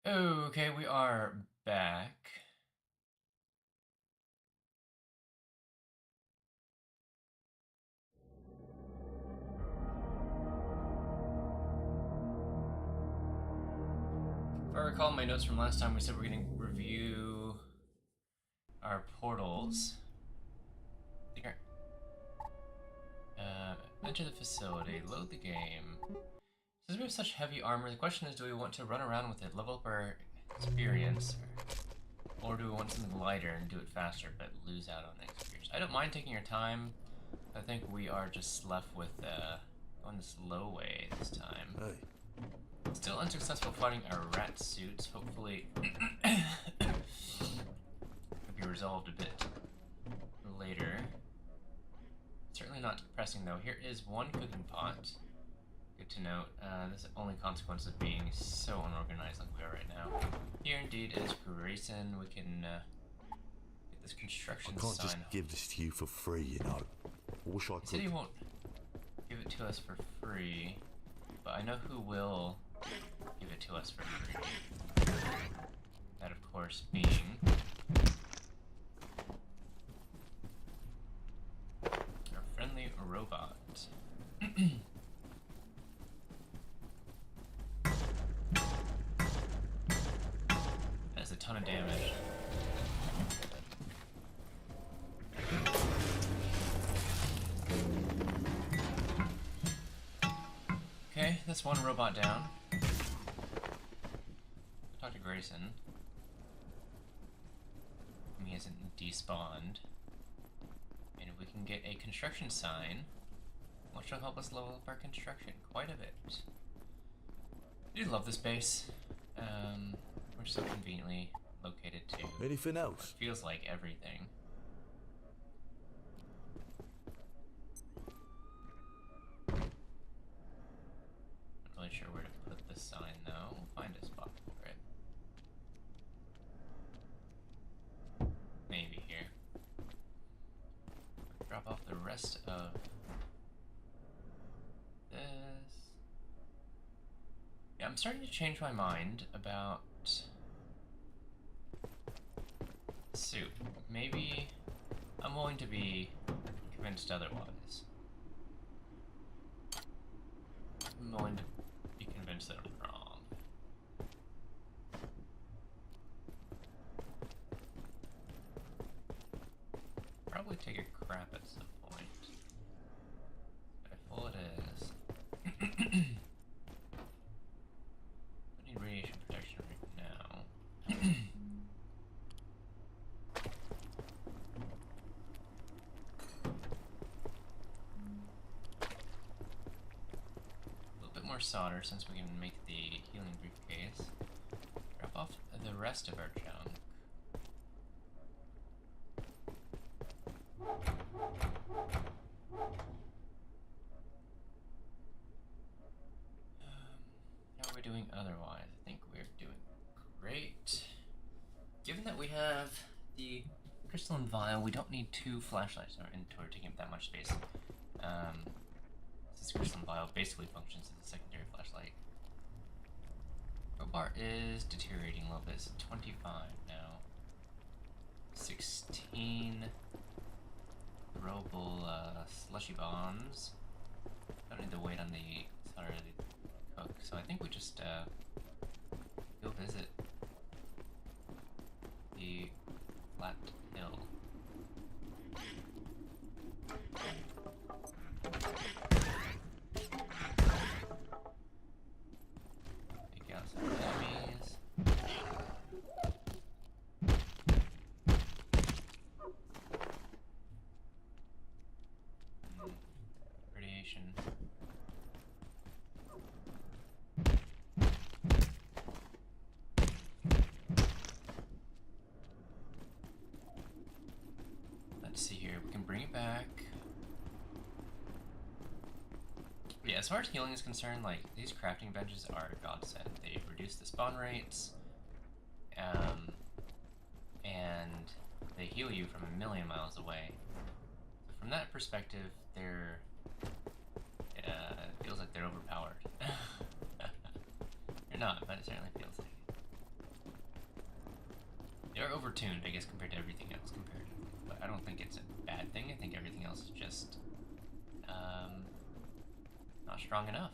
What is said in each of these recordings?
Okay, we are back. If I recall my notes from last time, we said we're going to review our portals. Enter the facility, load the game. Since we have such heavy armor, the question is, do we want to run around with it, level up our experience, or do we want something lighter and do it faster but lose out on the experience? I don't mind taking our time. I think we are just left with going the slow way this time. Hey. Still unsuccessful fighting our rat suits. Hopefully it'll be resolved a bit later. Certainly not depressing though. Here is one cooking pot. Good to note. This is the only consequence of being so unorganized like we are right now. Here indeed is Grayson. We can get this construction I can't sign. just give this to you for free, you know. I wish I could. He said he won't give it to us for free, but I know who will give it to us for free. That, of course, being our friendly robot. That's a ton of damage. Okay, that's one robot down. Talk to Grayson. He hasn't despawned. And if we can get a construction sign, which will help us level up our construction quite a bit. I do love this base. We're so conveniently located too. Anything else? It feels like everything. Not really sure where to put this sign though. We'll find a spot for it. Maybe here. Drop off the rest of this. Yeah, I'm starting to change my mind about soup. Maybe I'm willing to be convinced otherwise. I'm willing to be convinced that I'm wrong. Probably take a crap at some point. But how full it is. I need radiation protection right now. A little bit more solder since we can make the healing briefcase. Drop off the rest of our junk. How are we doing otherwise? I think we're doing great. Given that we have the crystalline vial, we don't need two flashlights in our inventory taking up that much space. This crystalline vial basically functions as a secondary flashlight. Crowbar is deteriorating a little bit. It's 25 now. 16 throwable slushy bombs. Don't need to wait on the solder to cook, so I think we just go visit the flat hill. Take out some enemies. Radiation. Let's see here. We can bring it back. But yeah, as far as healing is concerned, like, these crafting benches are a godsend. They reduce the spawn rates, and they heal you from a million miles away. So from that perspective, they're it feels like they're overpowered. They're not, but it certainly feels like it. They're overtuned, I guess, compared to everything else comparatively. But I don't think it's a bad thing. I think everything else is just not strong enough.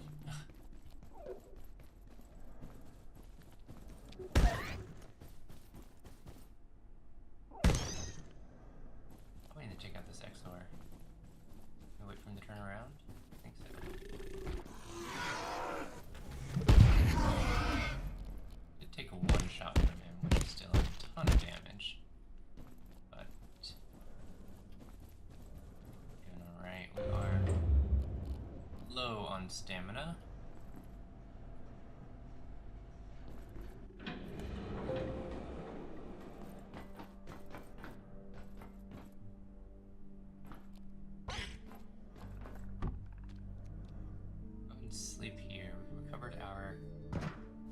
I need to check out this XOR. Can we wait for him to turn around? I think so. Did take a one shot from him, which is still a ton of damage. But doing alright. We are low on stamina. Sleep here. We've recovered our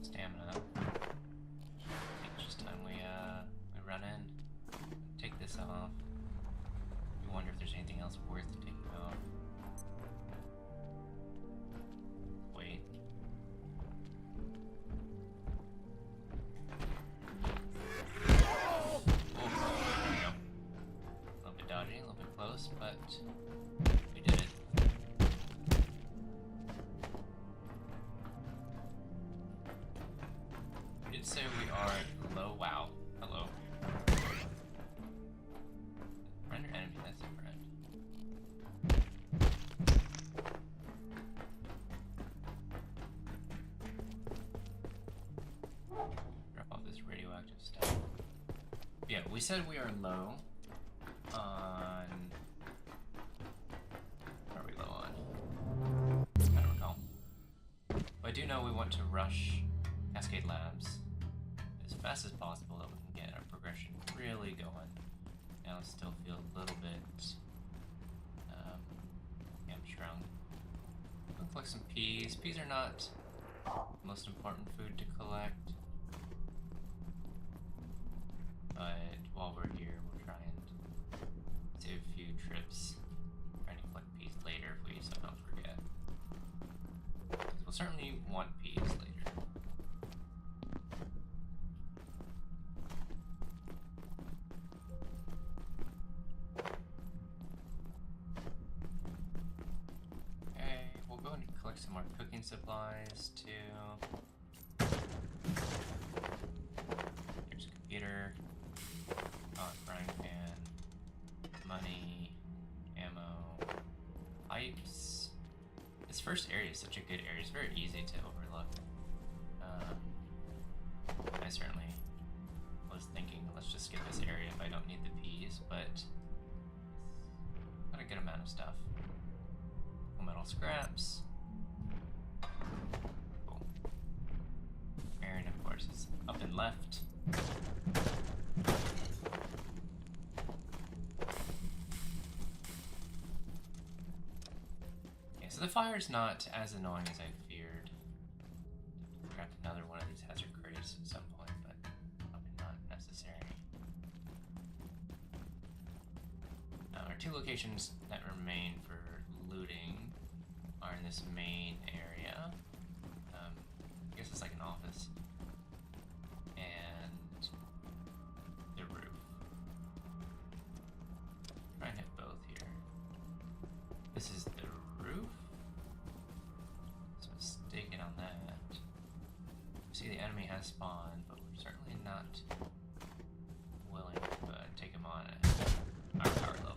stamina. I think it's just time we run in. Take this off. We wonder if there's anything else worth taking off. Wait. Oh, there we go. A little bit dodgy, a little bit close, but we did it. We did say we are low. Wow. Hello. Friend or enemy? That's a friend. Drop off this radioactive stuff. Yeah, we said we are low on... What are we low on? I don't recall. But I do know we want to rush Cascade Labs as fast as possible that we can get our progression really going. Now I still feel a little bit hamstrung. We'll collect some peas. Peas are not the most important food to collect. But while we're here, we'll try and save a few trips trying to collect peas later if we somehow forget. We'll certainly want peas later. Some more cooking supplies too. Here's a computer, frying pan, money, ammo, pipes. This first area is such a good area. It's very easy to overlook. I certainly was thinking, let's just skip this area if I don't need the peas, but got a good amount of stuff. Metal scraps. Cool. Aaron, of course, is up and left. Okay, so the fire's not as annoying as I feared. Grab another one of these hazard crates at some point, but probably not necessary. Our two locations that remain for looting are in this main area. I guess it's like an office. And the roof. Try and hit both here. This is the roof. So mistaken on that. See, the enemy has spawned, but we're certainly not willing to take him on at our power level.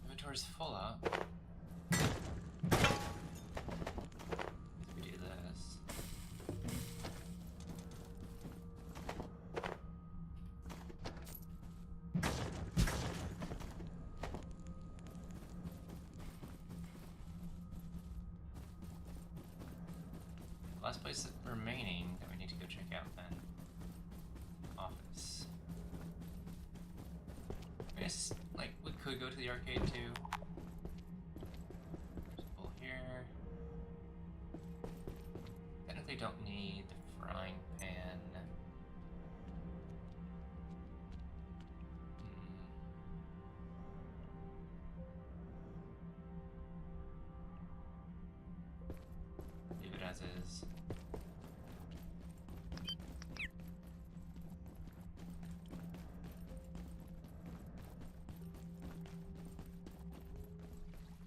Inventory's full up. We do this. The last place remaining that we need to go check out then. Office. I guess, like, we could go to the arcade too. is.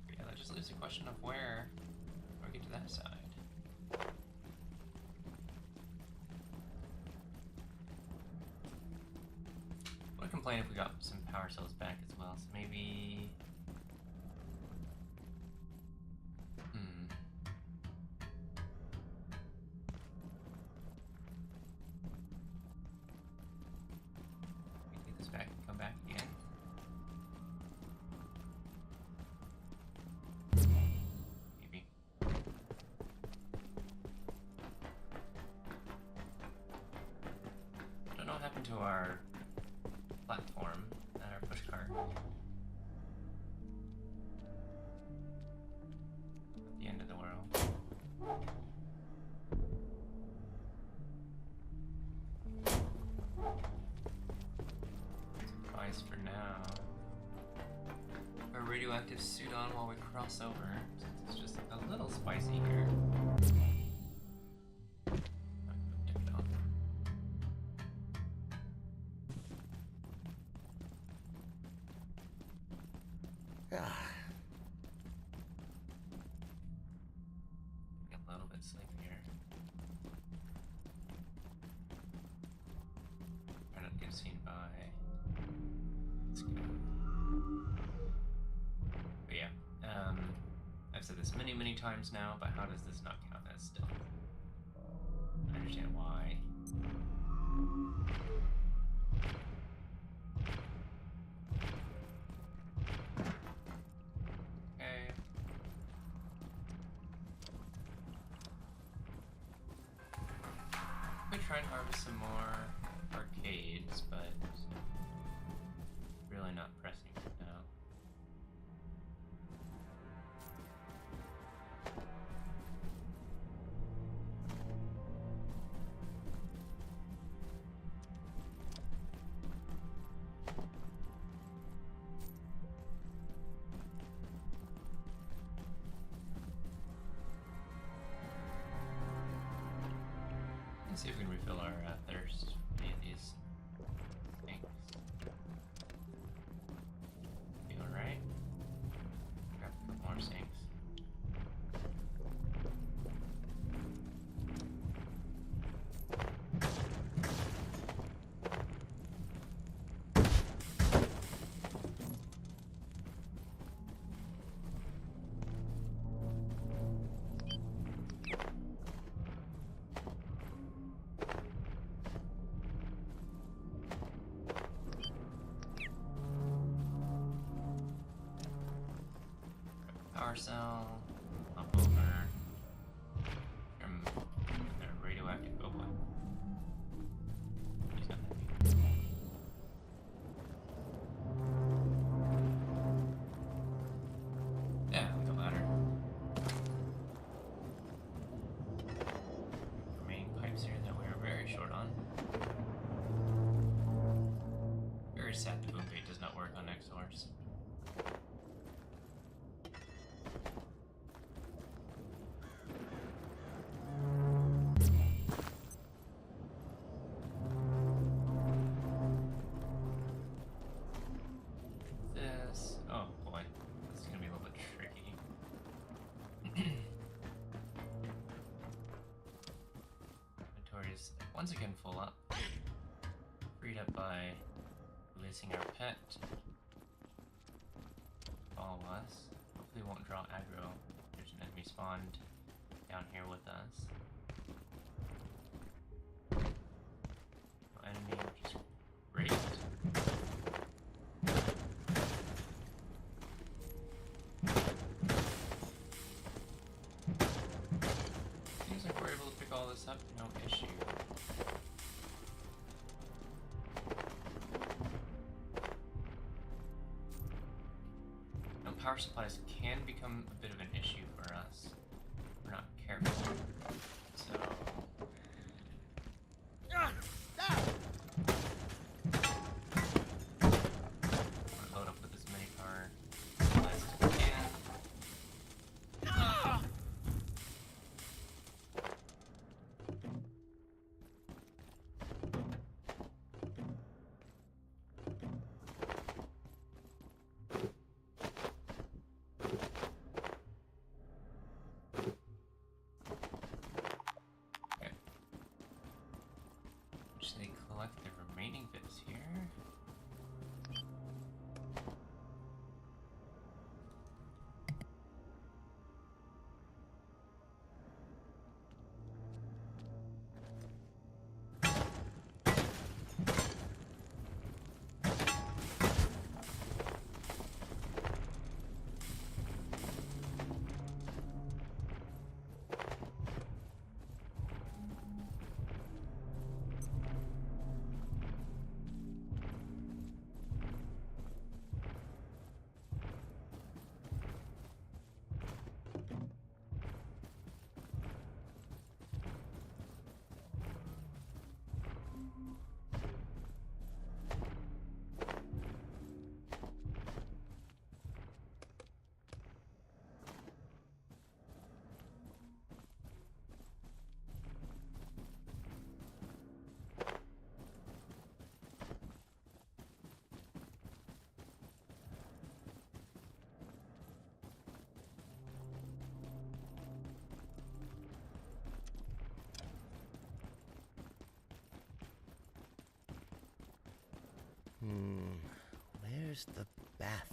Yeah, that just leaves the question of where we get to that side. I would complain if we got some power cells back as well, so maybe... We take this back and come back again. Maybe. I don't know what happened to our platform and our pushcart. At the end of the world. Suffice for now. A radioactive suit on while we cross over, since it's just a little spicy here. Take it off. Ah, Get a little bit sleepier. Try not to get seen by. Let's go. But yeah, I've said this many times now, but how does this not count as stealth? I understand why. Okay. Could try and harvest some more arcades, but really not pressing now. Let's see if we can refill our thirst for any of these things. Feeling right? Grab a couple more sinks. Power cell, up over from the radioactive. Oh boy. He's not happy. Yeah, like a ladder. Remaining pipes here that we are very short on. Very sad the boom bait does not work on X-Source. This, oh boy, this is gonna be a little bit tricky. Inventory is once again full up, freed up by releasing our pet. Follow us. Hopefully it won't draw aggro. There's an enemy spawned down here with us. No enemy, which is great. Seems like we're able to pick all this up, no issue. Now, power supplies can become a bit of an issue for us. We're not careful. So. Load up with as many power supplies as we can. Where's the bathroom?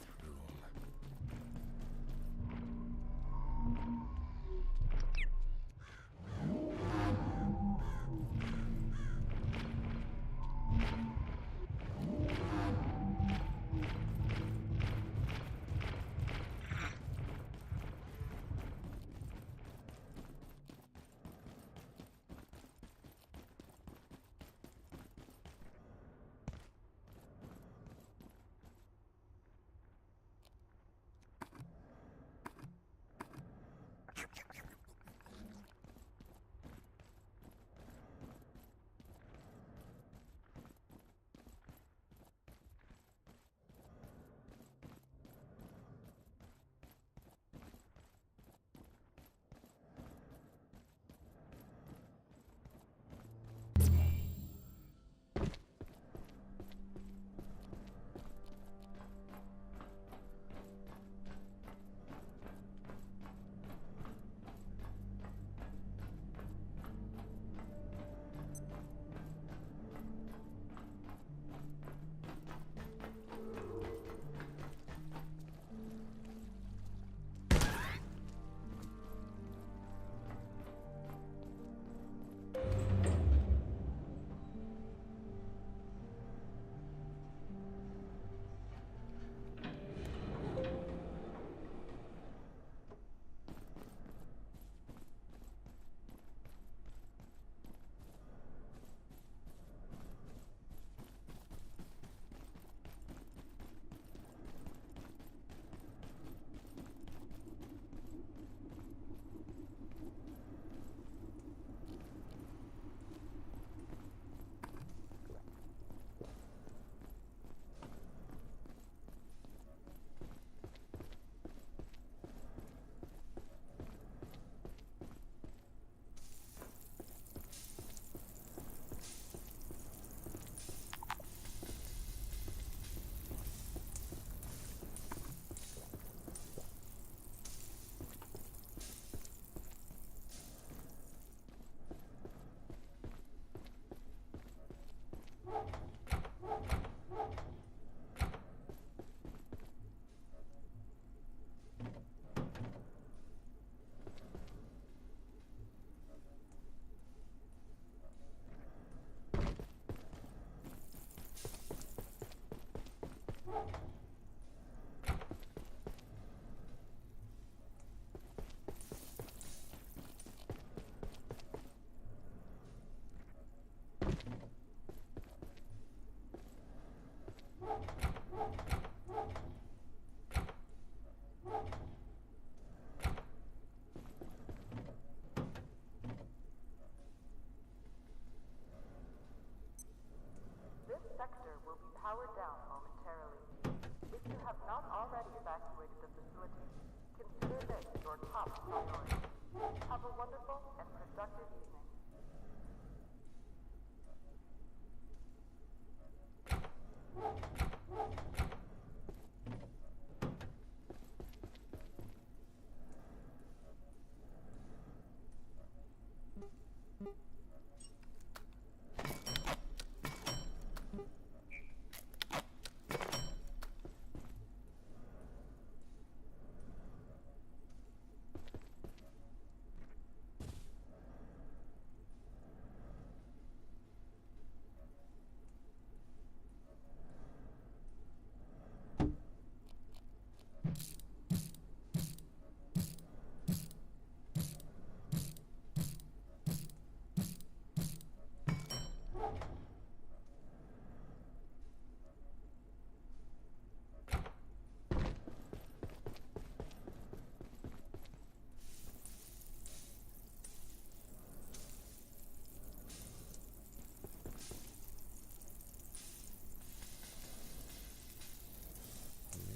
Powered down momentarily. If you have not already evacuated the facility, consider this your top priority. Have a wonderful and productive evening.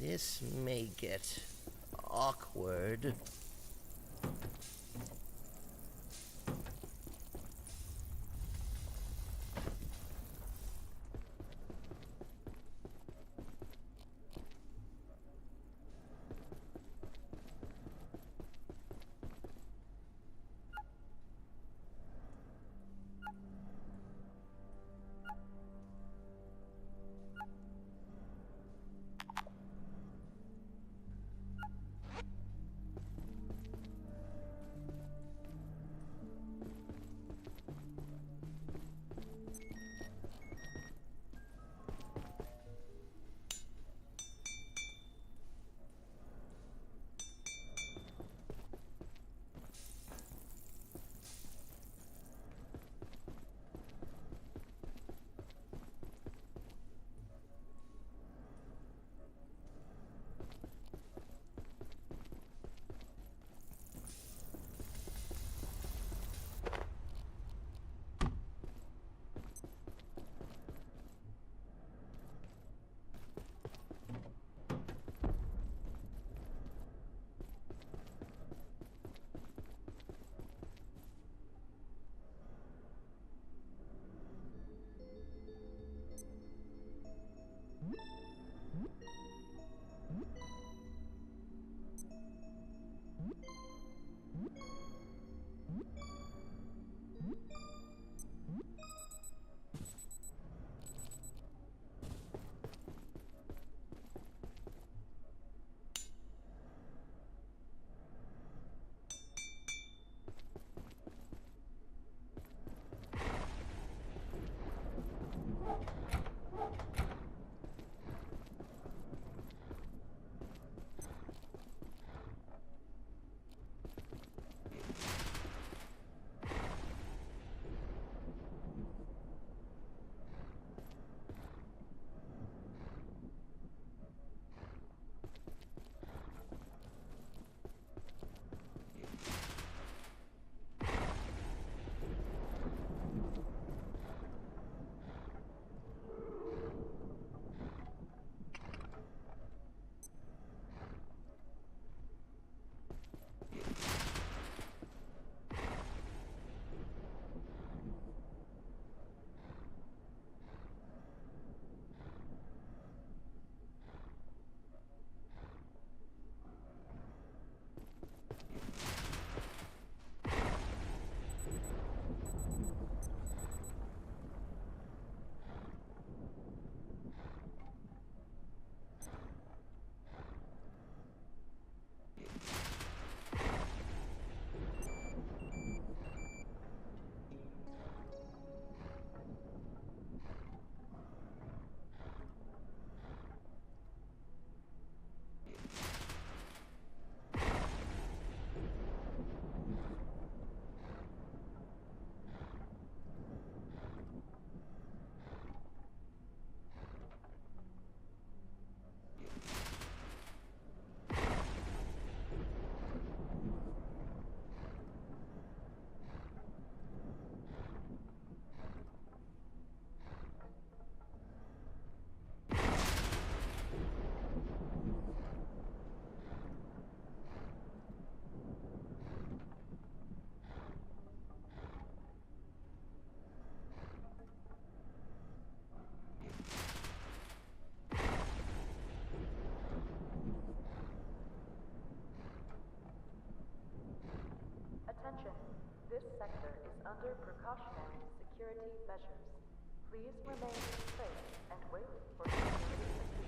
This may get awkward. Attention, this sector is under precautionary security measures. Please remain in place and wait for security assistance.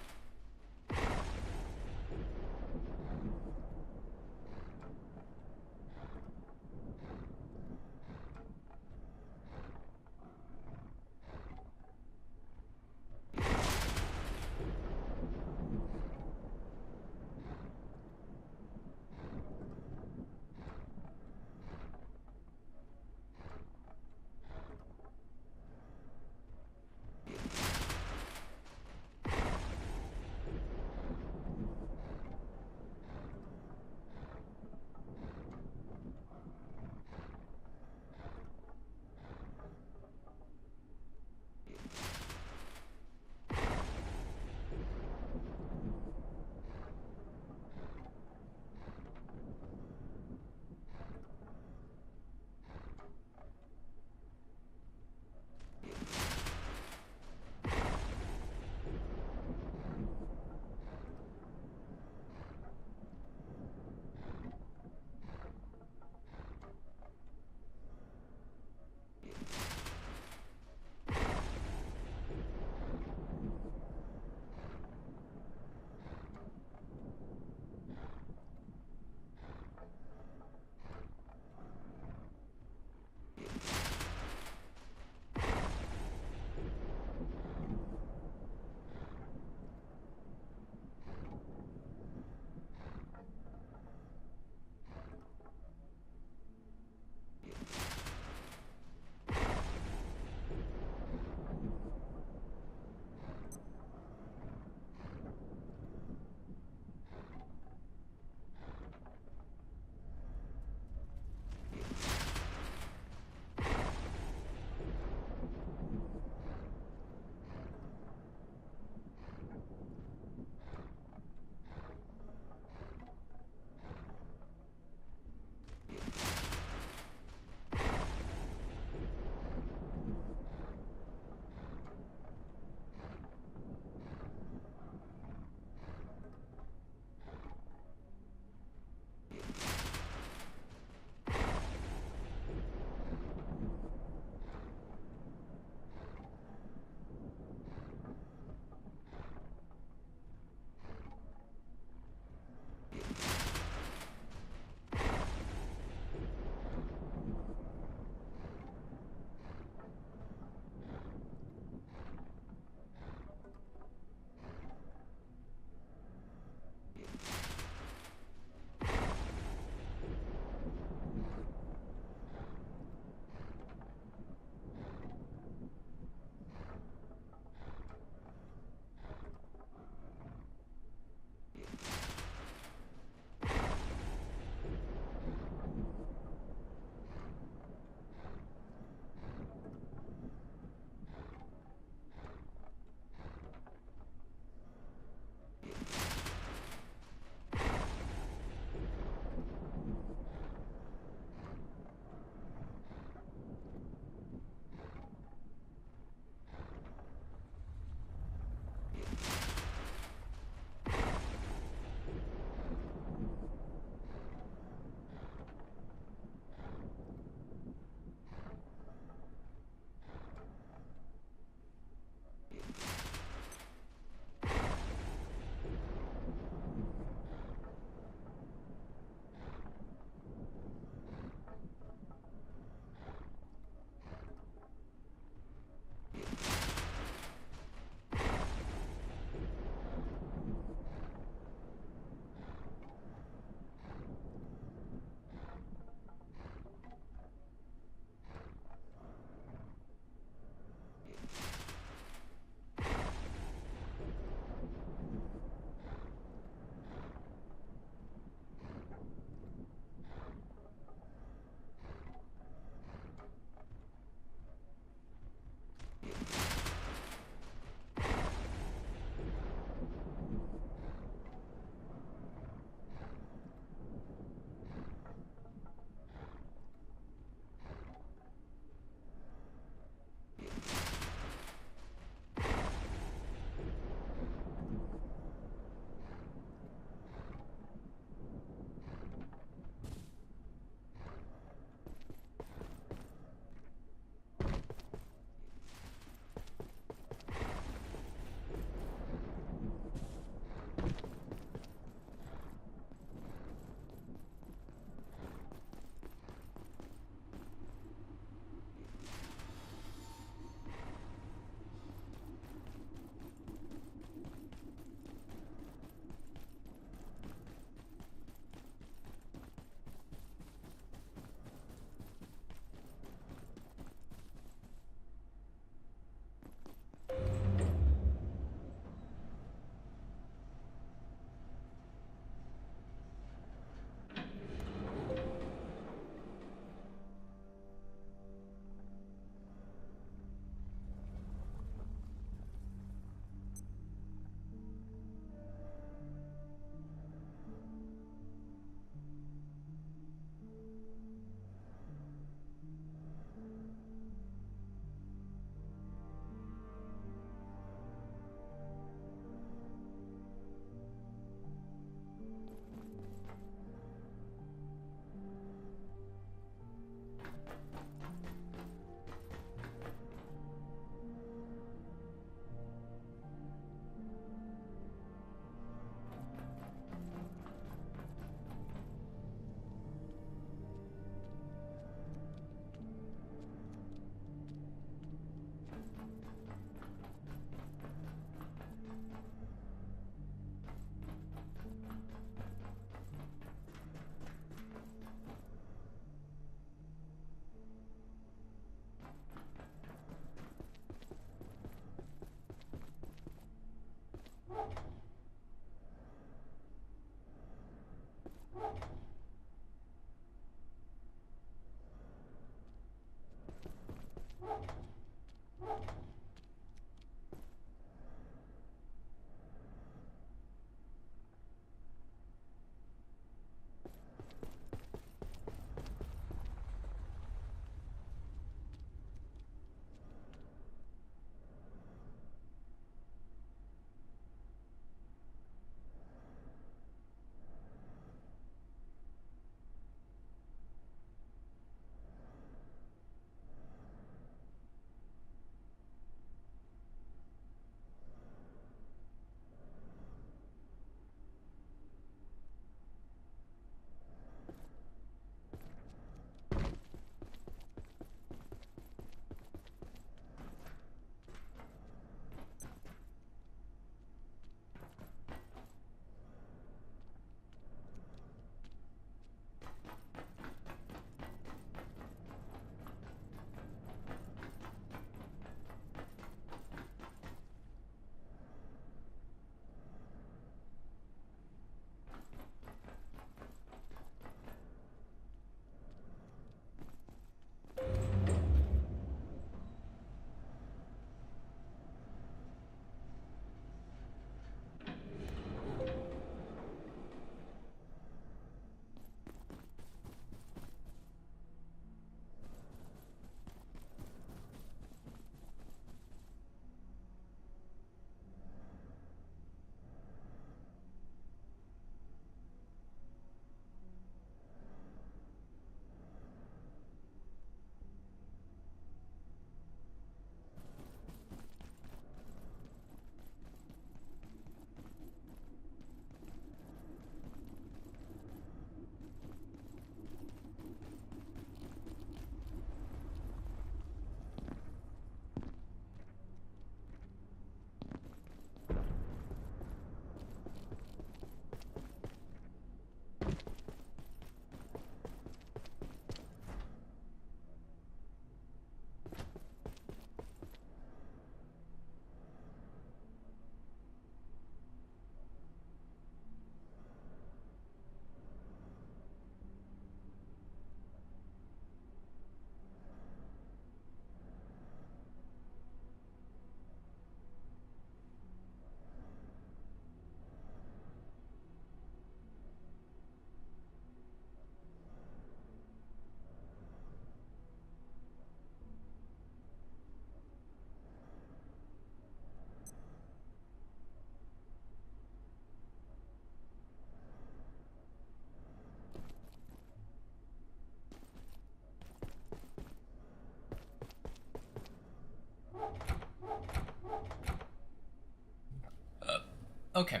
Okay,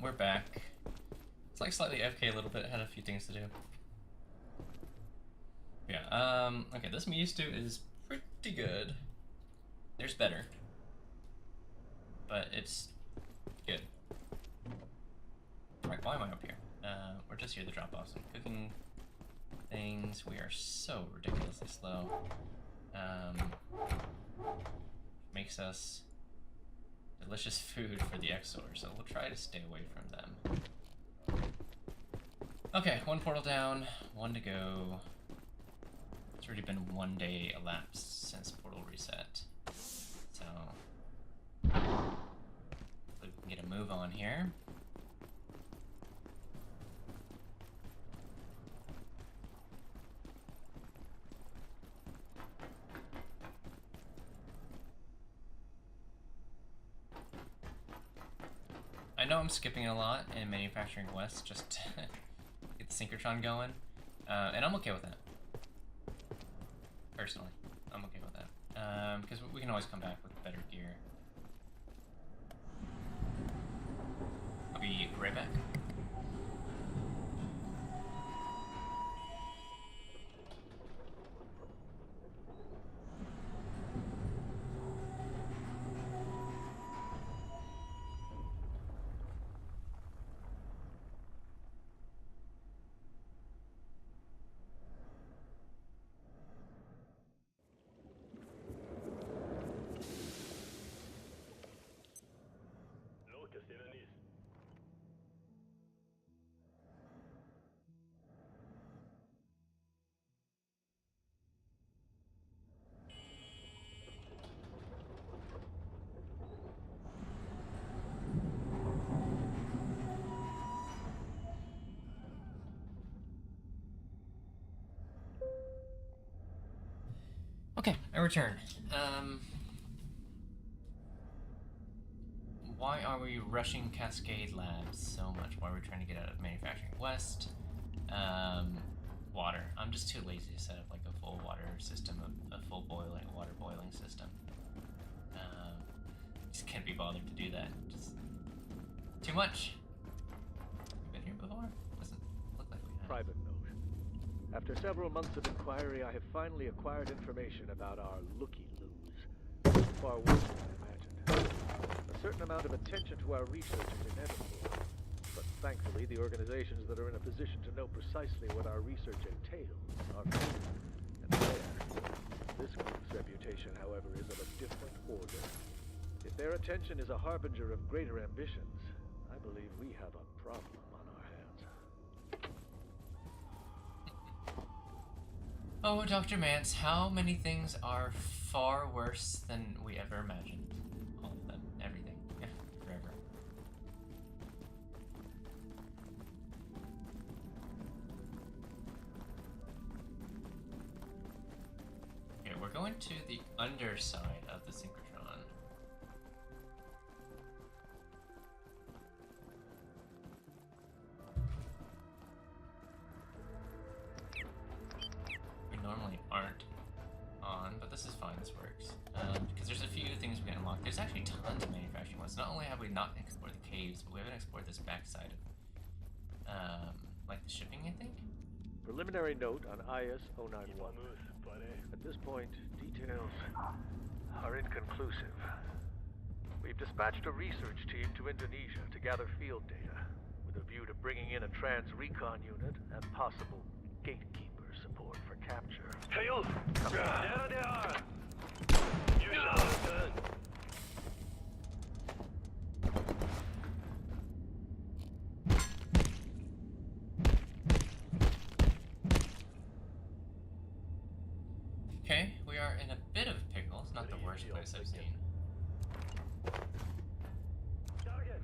we're back. It's like slightly FK a little bit, had a few things to do. Yeah, okay, this meat stew is pretty good. There's better. But it's good. Right, why am I up here? We're just here to drop off some cooking things. We are so ridiculously slow. Makes us delicious food for the Exor, so we'll try to stay away from them. Okay, one portal down, one to go. It's already been 1 day elapsed since portal reset. So, hopefully we can get a move on here. I know I'm skipping a lot in Manufacturing West just to get the synchrotron going, and I'm okay with that. Personally, I'm okay with that, because we can always come back with better gear. I'll be right back. Okay, I return. Why are we rushing Cascade Labs so much? Why are we trying to get out of Manufacturing West? Water. I'm just too lazy to set up like a full water system, a full water boiling system. Just can't be bothered to do that. Just too much. We've been here before? Doesn't look like we have. Private note. After several months of inquiry, I have finally acquired information about our looky-loos. Far worse than I imagined. A certain amount of attention to our research is inevitable, but thankfully the organizations that are in a position to know precisely what our research entails are few and rare. This group's reputation, however, is of a different order. If their attention is a harbinger of greater ambitions, I believe we have a problem on our hands. Oh, Dr. Mance, how many things are far worse than we ever imagined? All of them. Everything. Yeah, forever. Okay, we're going to the underside of the synchrotron. Normally aren't on, but this is fine, this works. Because there's a few things we can unlock. There's actually tons of manufacturing ones. Not only have we not explored the caves, but we haven't explored this backside of, like the shipping, I think? Preliminary note on IS 091. At this point, details are inconclusive. We've dispatched a research team to Indonesia to gather field data, with a view to bringing in a trans-recon unit and possible gatekeeper support for capture. There they are! You shall return. Okay, we are in a bit of pickle. It's not the worst place I've seen. Target!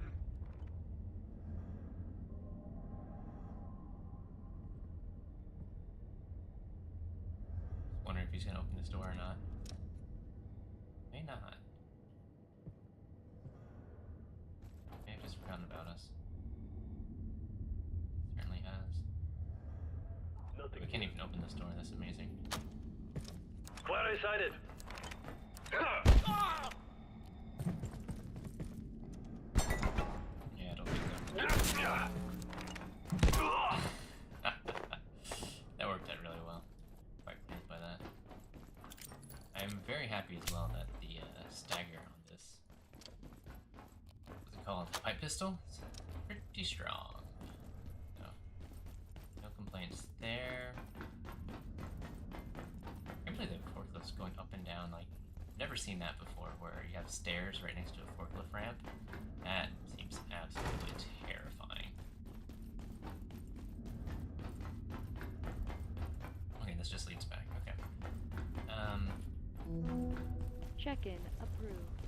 Wondering if he's gonna open this door or not. May not. May have just forgotten about us. Certainly has. Nothing. We can't even open this door, that's amazing. Quarry sighted. Yeah, pistol. It's pretty strong. No, no complaints there. I can't believe they have forklifts going up and down. Like, never seen that before, where you have stairs right next to a forklift ramp. That seems absolutely terrifying. Okay, this just leads back. Okay. Check-in approved.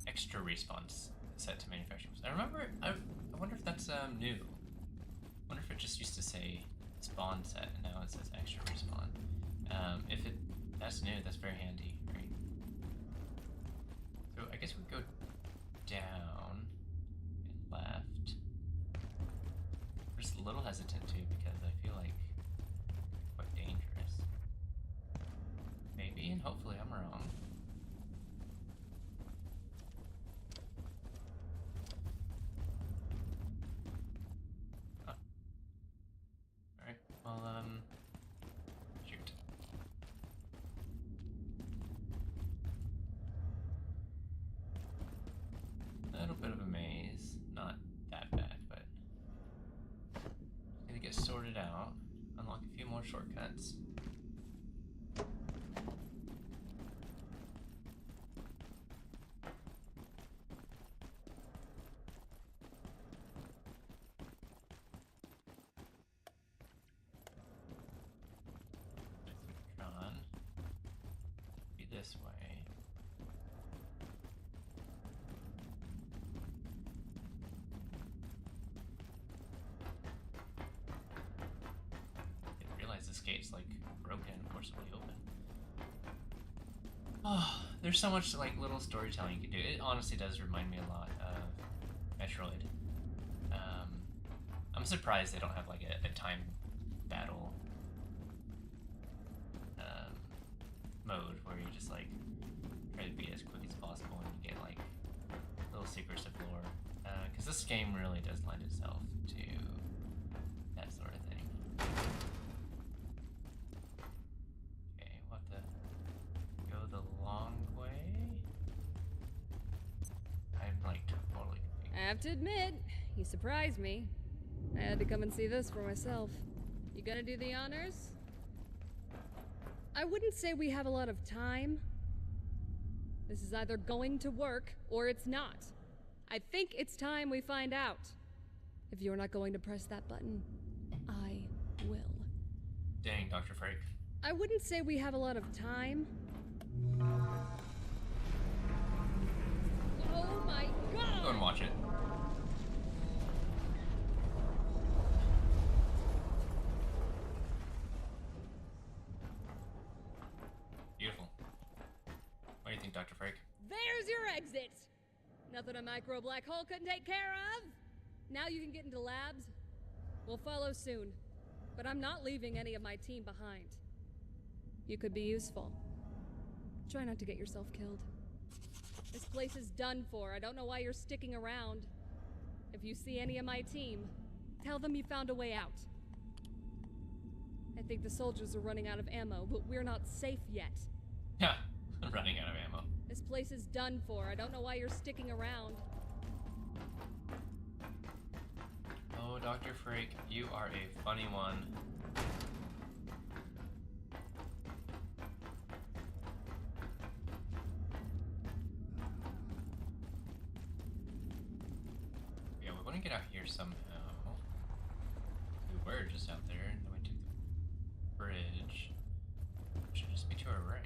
Extra respawns set to manufacturers. I remember. I wonder if that's new. I wonder if it just used to say spawn set and now it says extra respawn. If that's new, that's very handy, right? So I guess we go down and left. I'm just a little hesitant too because I feel like it's quite dangerous. Maybe, and hopefully I'm wrong. Huh. Alright, well, shoot. A little bit of a maze. Not that bad, but gonna get sorted out. Unlock a few more shortcuts. Switch be this way. Didn't realize this gate's like broken and forcibly open. Oh, there's so much like little storytelling you can do. It honestly does remind me a lot of Metroid. I'm surprised they don't have like a time battle mode where you just like try to be as quick as possible and you get like little secrets of lore. Because this game really does lend itself to that sort of thing. Okay, we'll have to go the long way. I'm like totally confused. I have to admit, you surprised me. I had to come and see this for myself. You gonna do the honors? I wouldn't say we have a lot of time. This is either going to work or it's not. I think it's time we find out. If you're not going to press that button, I will. Dang, Dr. Frake. I wouldn't say we have a lot of time. Oh my god! Go and watch it. Beautiful. What do you think, Dr. Frake? There's your exit! Nothing a micro black hole couldn't take care of! Now you can get into labs. We'll follow soon. But I'm not leaving any of my team behind. You could be useful. Try not to get yourself killed. This place is done for. I don't know why you're sticking around. If you see any of my team, tell them you found a way out. I think the soldiers are running out of ammo, but we're not safe yet. Yeah, running out of ammo. This place is done for. I don't know why you're sticking around. Oh, Dr. Frake, you are a funny one. Yeah, we want to get out here somehow. We were just out there, and then we took the bridge. Should just be to our right.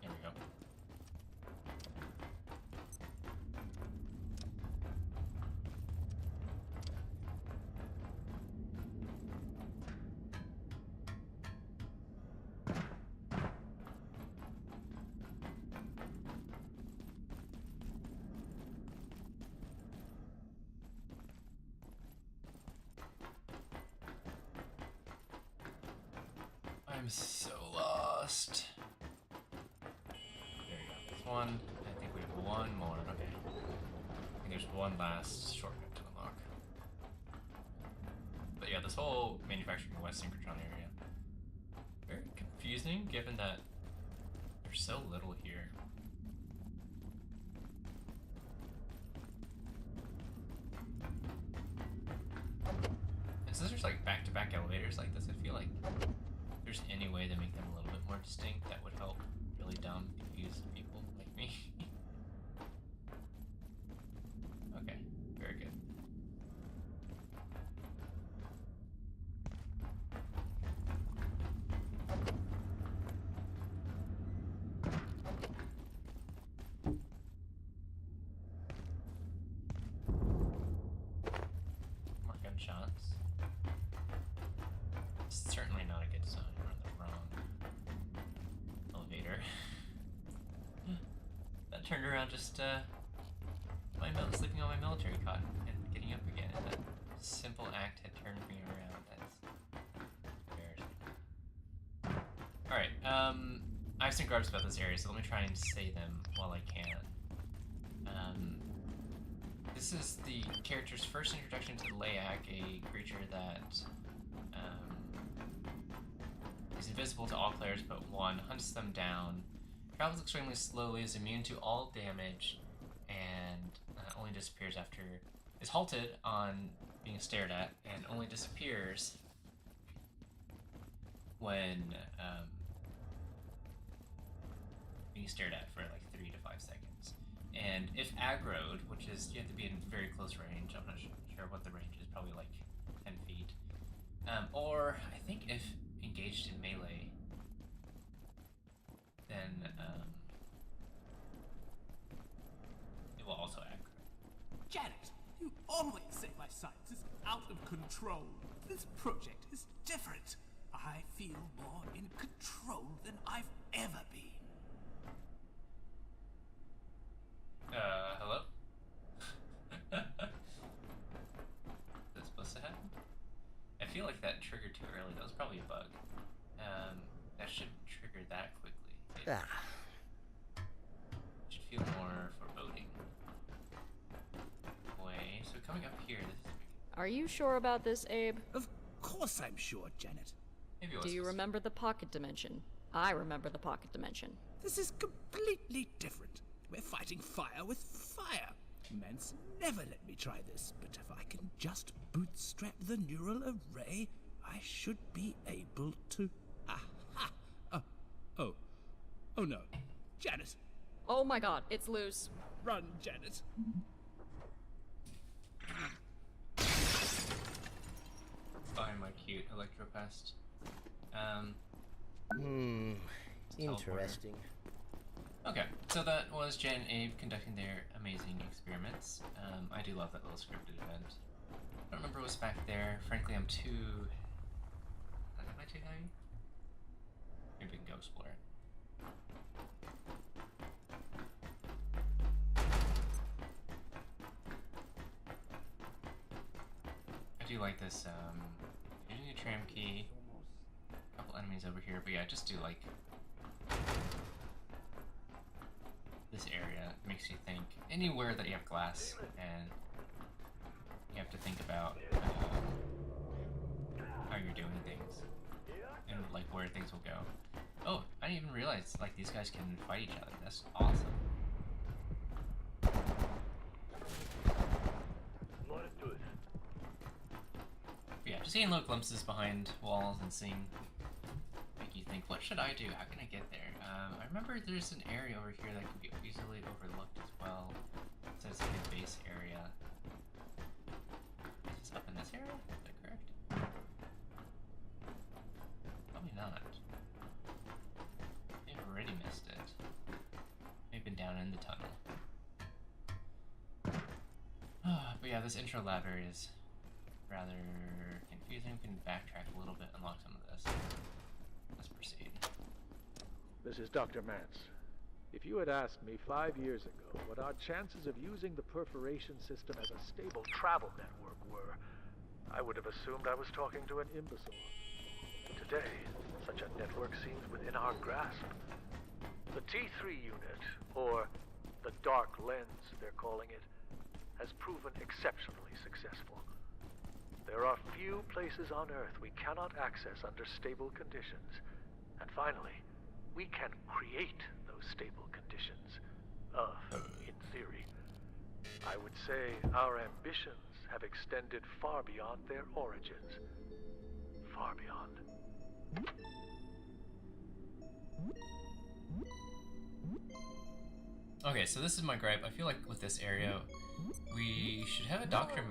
There we go. I'm so lost. There we go. This one. I think we have one more. Okay. there's one last shortcut to unlock. But yeah, this whole manufacturing West Synchrotron area, very confusing given that there's so little here. And since there's like back-to-back elevators like this, I feel like if there's any way to make them a little bit more distinct, that would help really dumb, confused people like me. Okay, very good. More gunshots. Certainly not a good sign. We're on the wrong elevator. That turned around just sleeping on my military cot and getting up again. And that simple act had turned me around. That's embarrassing. Alright, I have some garbs about this area, so let me try and say them while I can. This is the character's first introduction to Layak, a creature that is invisible to all players but one, hunts them down, travels extremely slowly, is immune to all damage, and only disappears after is halted on being stared at, and only disappears when being stared at for like 3 to 5 seconds. And if aggroed, which is you have to be in very close range, I'm not sure what the range is, probably like 10 feet. Or I think if engaged in melee, then it will also aggro. Janet, you always say my science is out of control. This project is different. I feel more in control than I've ever been. Hello? Is that supposed to happen? I feel like that triggered too early. That was probably a bug. That shouldn't trigger that quickly. It should feel more foreboding. Way. So coming up here, this is Are you sure about this, Abe? Of course I'm sure, Janet. maybe it was Do you supposed to- remember the pocket dimension? I remember the pocket dimension. This is completely different. We're fighting fire with fire. Mance never let me try this, but if I can just bootstrap the neural array, I should be able to... Aha! Oh no. Janet, Oh my god, it's loose. run, Janet. Find my cute electropest. Interesting. Okay, so that was Jen and Abe conducting their amazing experiments. I do love that little scripted event. I don't remember what's back there. Frankly, I'm too... Am I too heavy? Maybe we can go explore it. I do like this, using a tram key. A couple enemies over here, but yeah, just do like... This area makes you think anywhere that you have glass and you have to think about how you're doing things and like where things will go. Oh, I didn't even realize like these guys can fight each other. That's awesome. Let's do it. But yeah, just seeing little glimpses behind walls and seeing make you think, what should I do? How can I get there? I remember there's an area over here that can be easily overlooked as well. It says like a base area. Is this up in this area? Is that correct? Probably not. Maybe I've already missed it. Maybe been down in the tunnel. But yeah, this intro lab area is rather confusing. We can backtrack a little bit, unlock some of this. Let's proceed. This is Dr. Mance. If you had asked me 5 years ago what our chances of using the perforation system as a stable travel network were, I would have assumed I was talking to an imbecile. Today, such a network seems within our grasp. The T3 unit, or the dark lens they're calling it, has proven exceptionally successful. There are few places on Earth we cannot access under stable conditions. And finally, we can create those stable conditions. In theory. I would say our ambitions have extended far beyond their origins. Far beyond. Okay, so this is my gripe. I feel like with this area, we should have a Dr.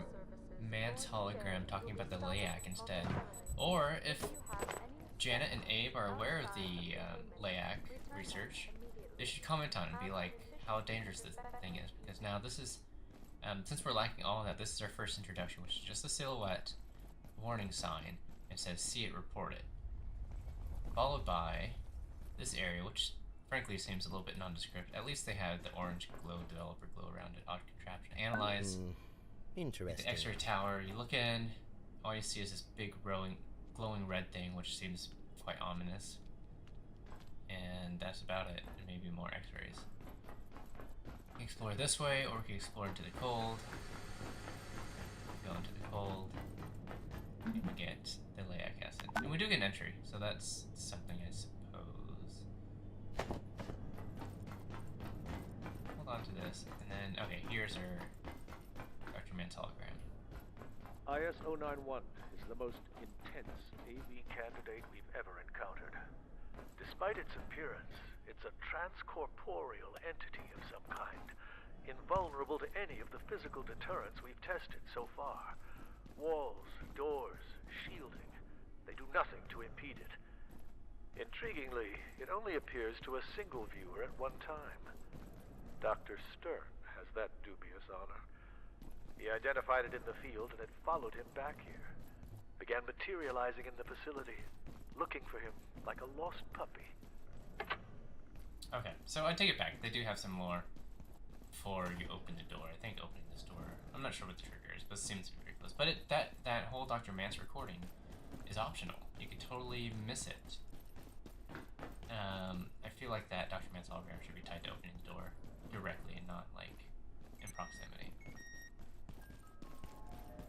Mance hologram talking about the LAAC instead. Or if Janet and Abe are aware of the LAAC research, they should comment on it and be like how dangerous this thing is. Because now this is, since we're lacking all of that, this is our first introduction, which is just a silhouette warning sign. It says, see it, report it. Followed by this area, which frankly seems a little bit nondescript. At least they have the orange glow, developer glow around it. Odd contraption. Analyze. Interesting. The X-ray tower. You look in, all you see is this big glowing red thing, which seems quite ominous. And that's about it. And maybe more X-rays. We can explore this way, or we can explore into the cold. Go into the cold. And we get the LAAC acid. And we do get an entry, so that's something, I suppose. Hold on to this, and then, okay, here's our Dr. Mance hologram. IS-091 is the most intense AV candidate we've ever encountered. Despite its appearance, it's a transcorporeal entity of some kind, invulnerable to any of the physical deterrents we've tested so far. Walls, doors, shielding, they do nothing to impede it. Intriguingly, it only appears to a single viewer at one time. Dr. Stern has that dubious honor. He identified it in the field and it followed him back here. Began materializing in the facility, looking for him like a lost puppy. Okay, so I take it back. They do have some more before you open the door. I think opening this door, I'm not sure what the trigger is, but it seems to be pretty close. But that whole Dr. Mance recording is optional. You can totally miss it. I feel like that Dr. Mance hologram should be tied to opening the door directly and not like in proximity.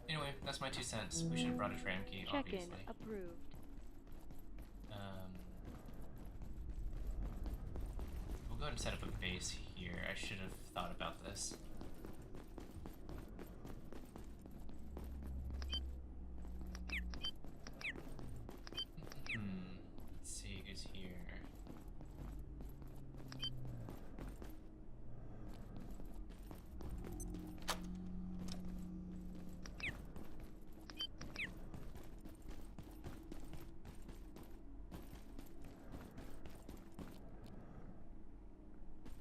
Anyway, that's my 2 cents. We should have brought a tram key, Check-in obviously. approved. We'll go ahead and set up a base here. I should have thought about this. Let's see who's here.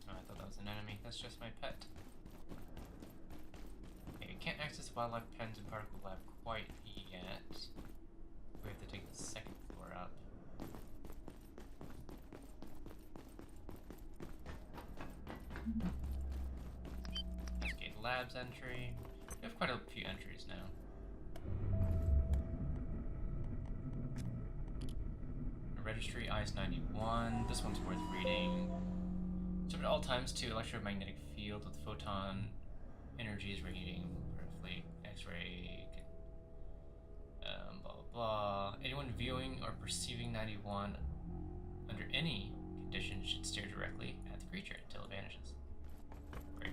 Oh, I thought that was an enemy. That's just my pet. Okay, we can't access wildlife pens and particle lab quite yet. We have to take the second floor up. Cascade Labs entry. We have quite a few entries now. A registry IS-91. This one's worth reading. So at all times to electromagnetic field with photon energies radiating perfectly X-ray. Blah blah blah. Anyone viewing or perceiving 91 under any condition should stare directly at the creature until it vanishes. Great.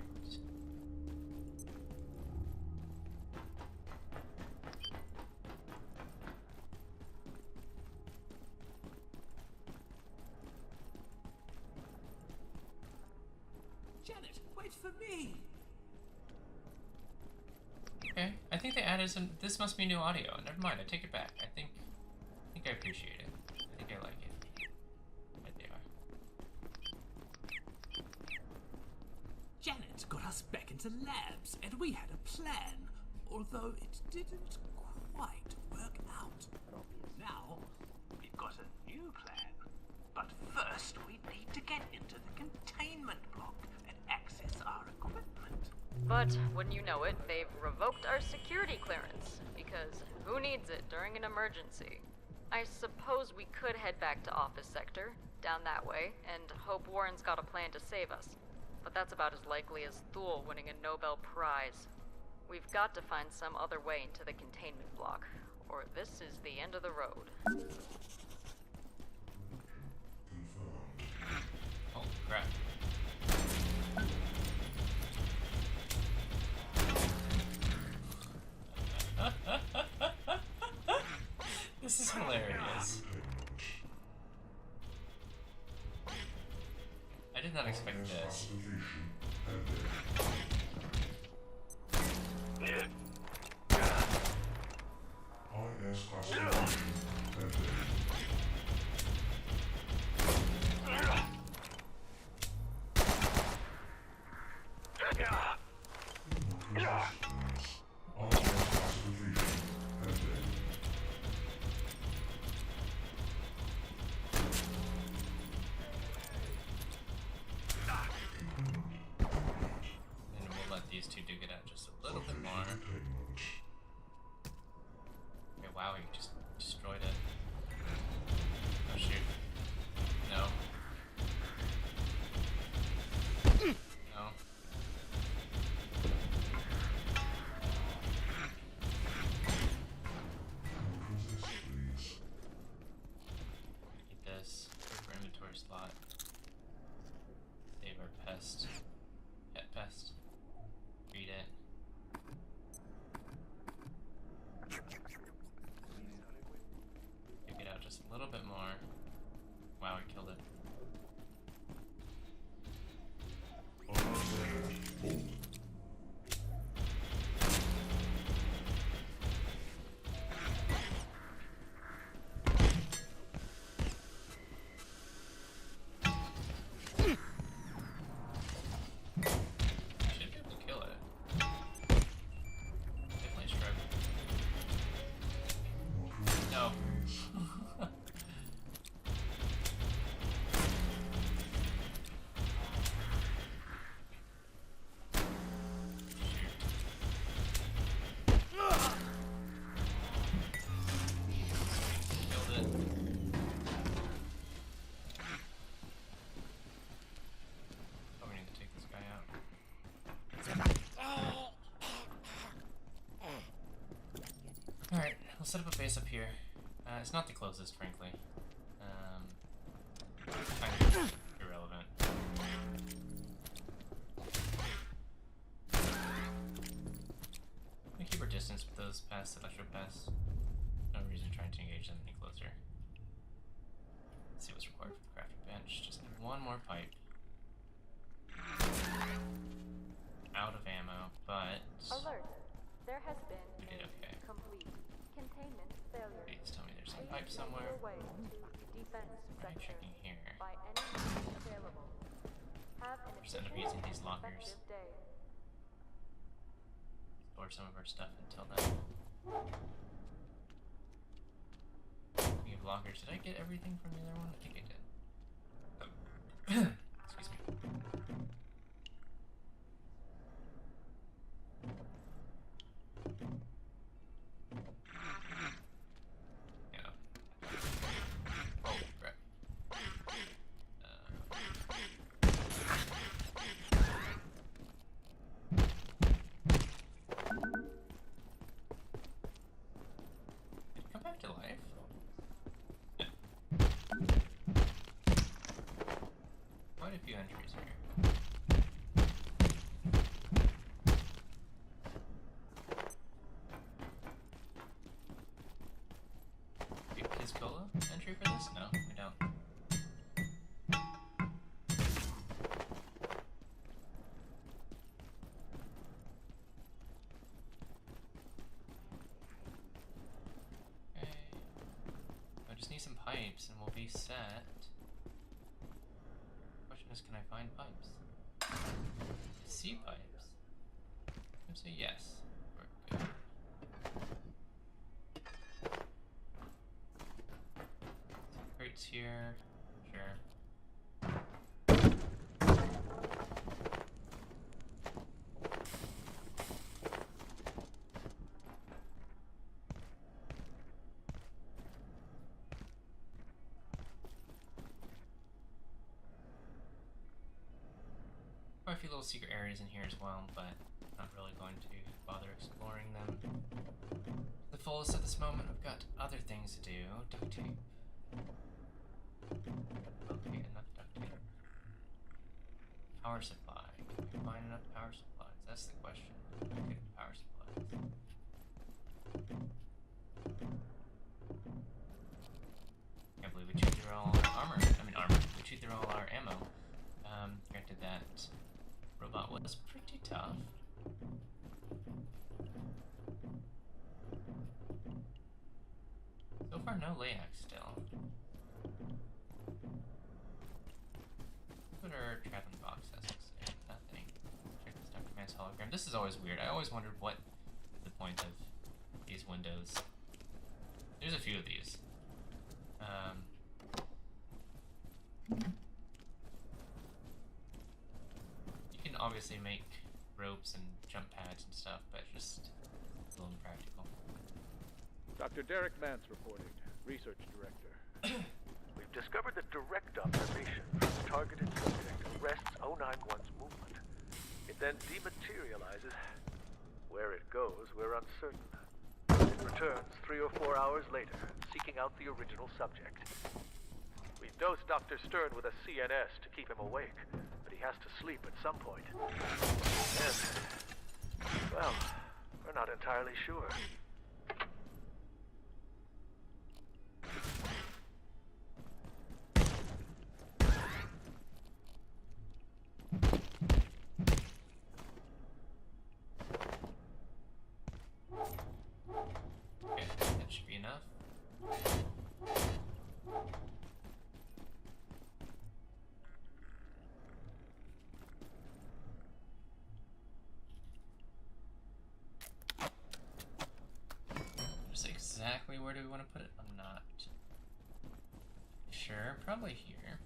Janet, wait for me! Okay, I think they added some. This must be new audio. Never mind, I take it back. I think I appreciate it. I think I like it. Right they are. Janet got us back into labs, and we had a plan, although it didn't quite work out. Now, we've got a new plan. But first, we need to get into the containment block and access our equipment. But wouldn't you know it, they've revoked our security clearance, because who needs it during an emergency? I suppose we could head back to Office Sector, down that way, and hope Warren's got a plan to save us. But that's about as likely as Thule winning a Nobel Prize. We've got to find some other way into the containment block, or this is the end of the road. Oh, crap. This is hilarious. I did not expect this. And we'll let these two duke it out just a little bit more. Okay, wow, you just destroyed it. Oh shoot. No. No. Eat this. For inventory slot. Save our pest. Pet pest. Read it. Kick it out just a little bit more. Wow, we killed it. Should be able to kill it. Definitely struggle. No. Killed it. Oh, we need to take this guy out. Alright, we'll set up a base up here. It's not the closest, frankly. Kind of irrelevant. We keep our distance with those pests, electro pests. No reason trying to engage them any closer. Let's see what's required for the crafting bench. Just need one more pipe. Out of ammo, but Alert. There has been we did okay. complete containment failure. Please tell me there's some pipe Please make somewhere. your way to defense I'm sector checking here. by any means available. Have an Just end up efficient using these and lockers. effective day. Store some of our stuff until then. We have lockers. Did I get everything from the other one? I think I did. Excuse me. Yeah. Oh, crap. Did it come back to life? Yeah. Quite a few entries here. Do we have Kiz Cola entry for this? No, we don't. Okay. I just need some pipes and we'll be set. Question is, can I find pipes? See pipes? I'm gonna say yes. We're good. Some crates here. Sure. Quite a few little secret areas in here as well, but not really going to bother exploring them to the fullest at this moment. I've got other things to do. Duct tape. Locate enough duct tape. Power supply. Can we find enough power supplies? That's the question. Good power supplies. Can't believe we chewed through all our armor. We chewed through all our ammo. Granted that robot was pretty tough. So far, no Layak still. Put our traveling box, that's nothing. Check this Dr. Man's hologram. This is always weird. I always wondered what the point of these windows. There's a few of these. You can obviously make ropes and jump pads and stuff, but just a little impractical. Dr. Derek Mance reporting, Research Director. We've discovered that direct observation from the targeted subject arrests 091's movement. It then dematerializes. Where it goes, we're uncertain. It returns 3 or 4 hours later, seeking out the original subject. We've dosed Dr. Stern with a CNS to keep him awake, but he has to sleep at some point. And, well, we're not entirely sure. Okay, that should be enough. Just exactly where do we want to put it? I'm not sure. Probably here.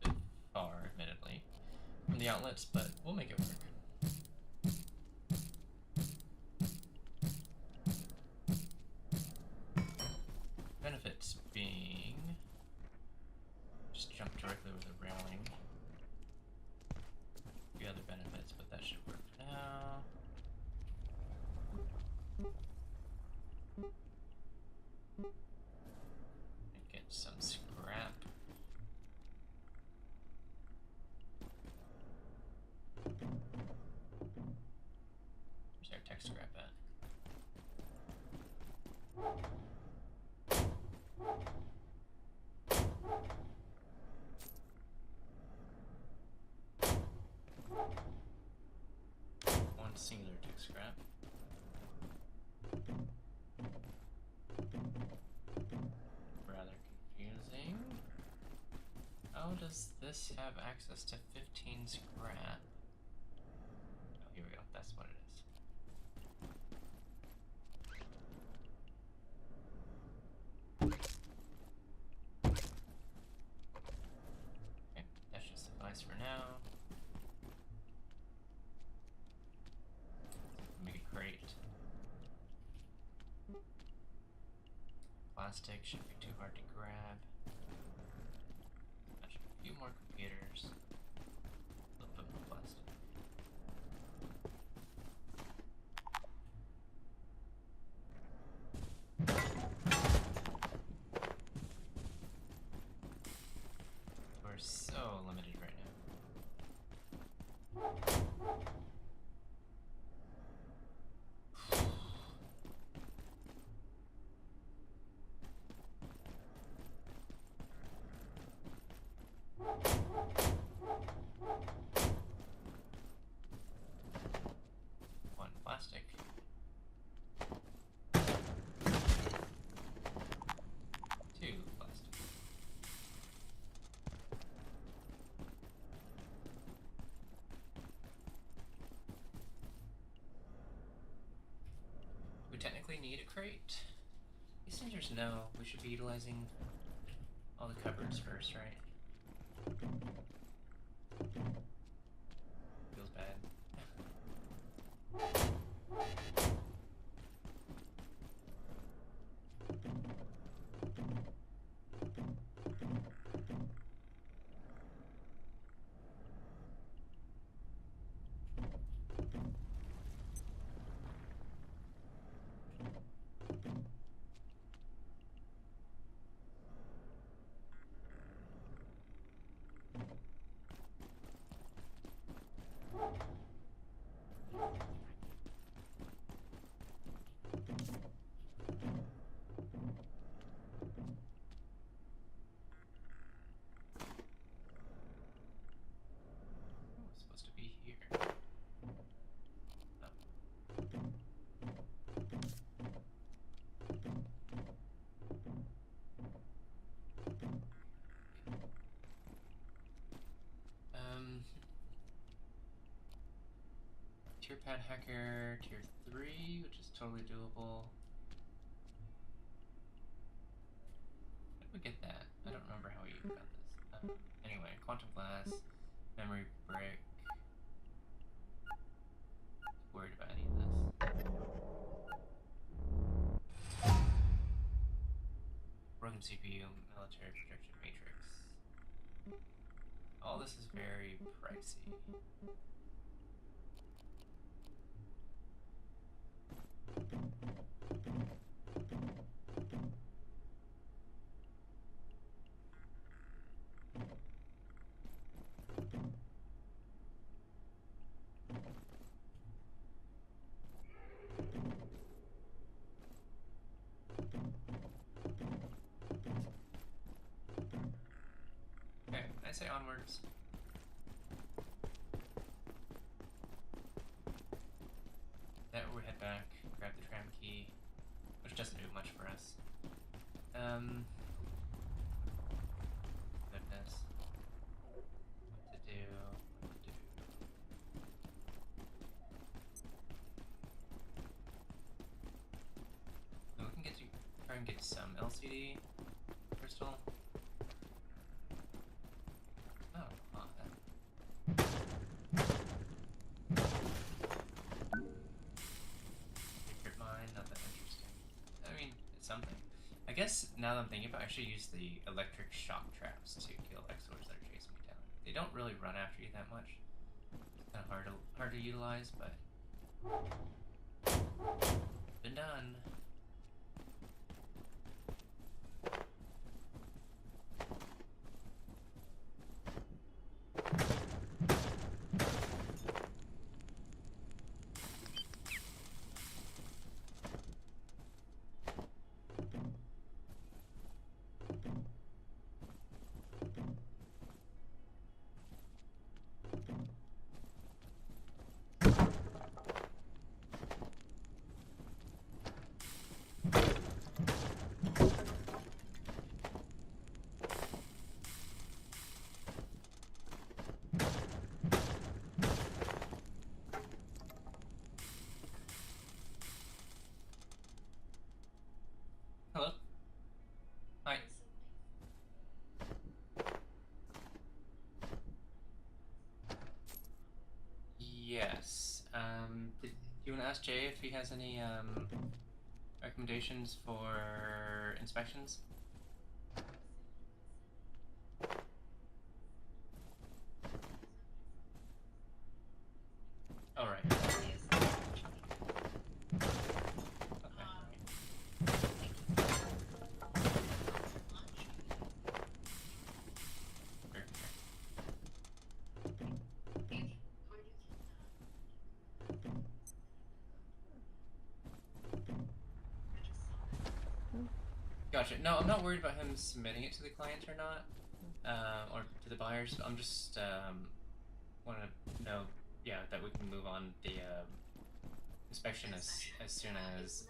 A bit far, admittedly, from the outlets, but we'll make it work. Benefits being just jump directly over the railing. A few other benefits, but that should work for now. And get some scrap. Where's our tech scrap at? One singular tech scrap. Rather confusing. How does this have access to 15 scrap? Oh, here we go. That's what it is. Okay, that should suffice for now. Make a crate. Plastic should be too hard to grab. Actually, a few more computers. A little bit more plastic. We're so limited right now. One plastic. Two plastic. We technically need a crate. These sensors know we should be utilizing all the cupboards first, right? Feels bad. Pad Hacker Tier 3, which is totally doable. How did we get that? I don't remember how we got this. Anyway, Quantum Glass, Memory Brick. Worried about any of this. Broken CPU, military projection matrix. All this is very pricey. Okay, I say onwards. That we head back, grab the tram key, which doesn't do much for us. Goodness. What to do, what to do. So we can get to try and get some LCD crystal. Oh, secret mine, not that interesting. I mean, it's something. I guess now that I'm thinking about it, I should use the electric shock traps to kill Exors that are chasing me down. They don't really run after you that much. It's kind of hard to utilize, but been done. Hello? Hi. Yes. Do you want to ask Jay if he has any recommendations for inspections? All right. Gotcha. No, I'm not worried about him submitting it to the client or not, or to the buyers. I'm just want to know, yeah, that we can move on the inspection as soon as.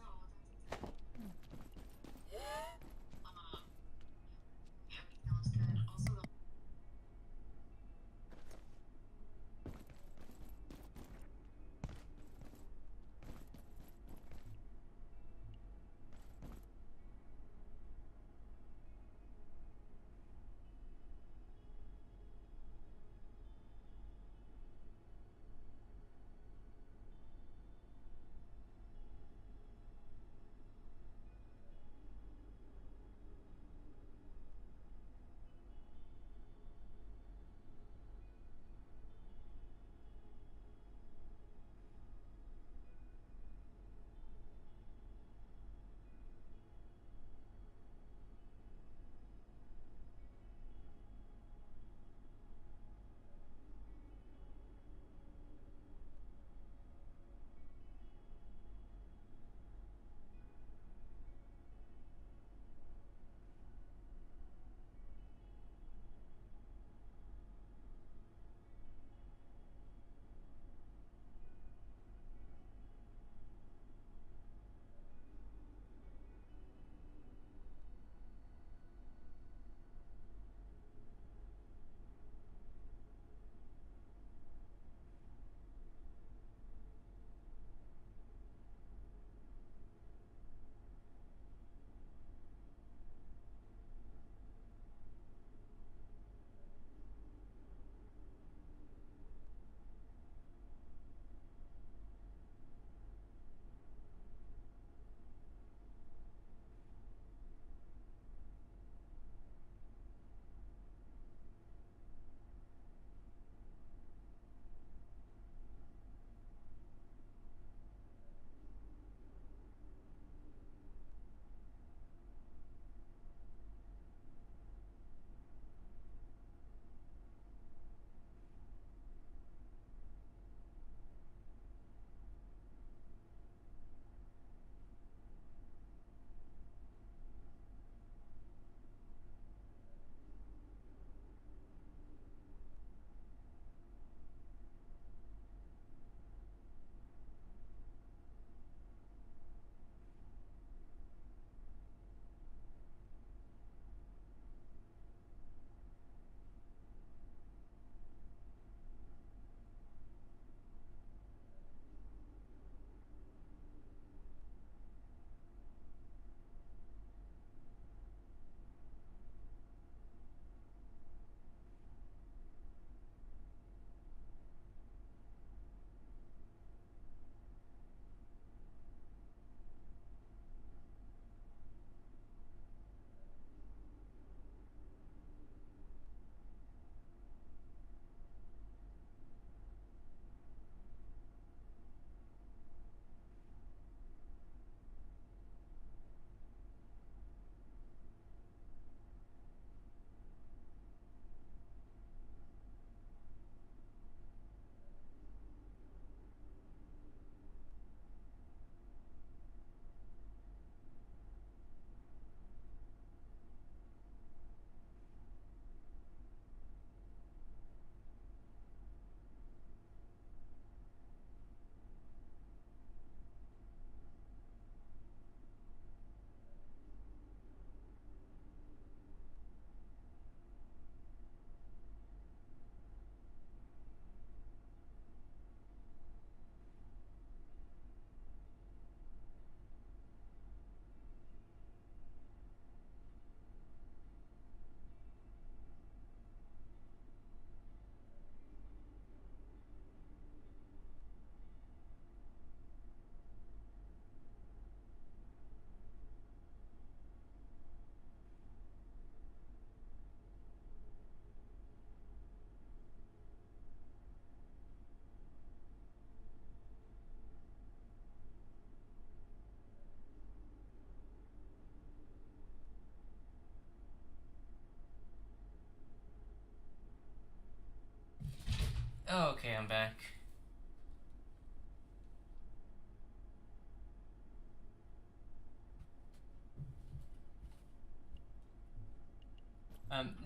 I'm back.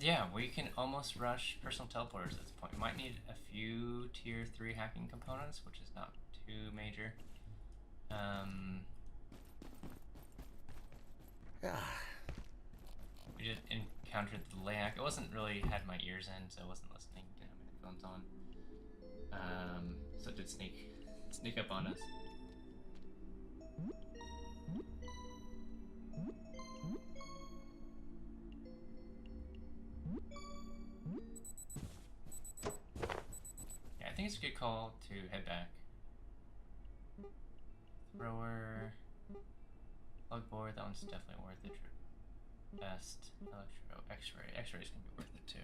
Yeah, we can almost rush personal teleporters at this point. We might need a few tier 3 hacking components, which is not too major. We just encountered the Layak. I wasn't really had my ears in, so I wasn't listening. Didn't have my headphones on. So it did sneak up on us. Yeah, I think it's a good call to head back. Thrower, plug board. That one's definitely worth it. Best electro X-ray. X-ray's gonna be worth it too.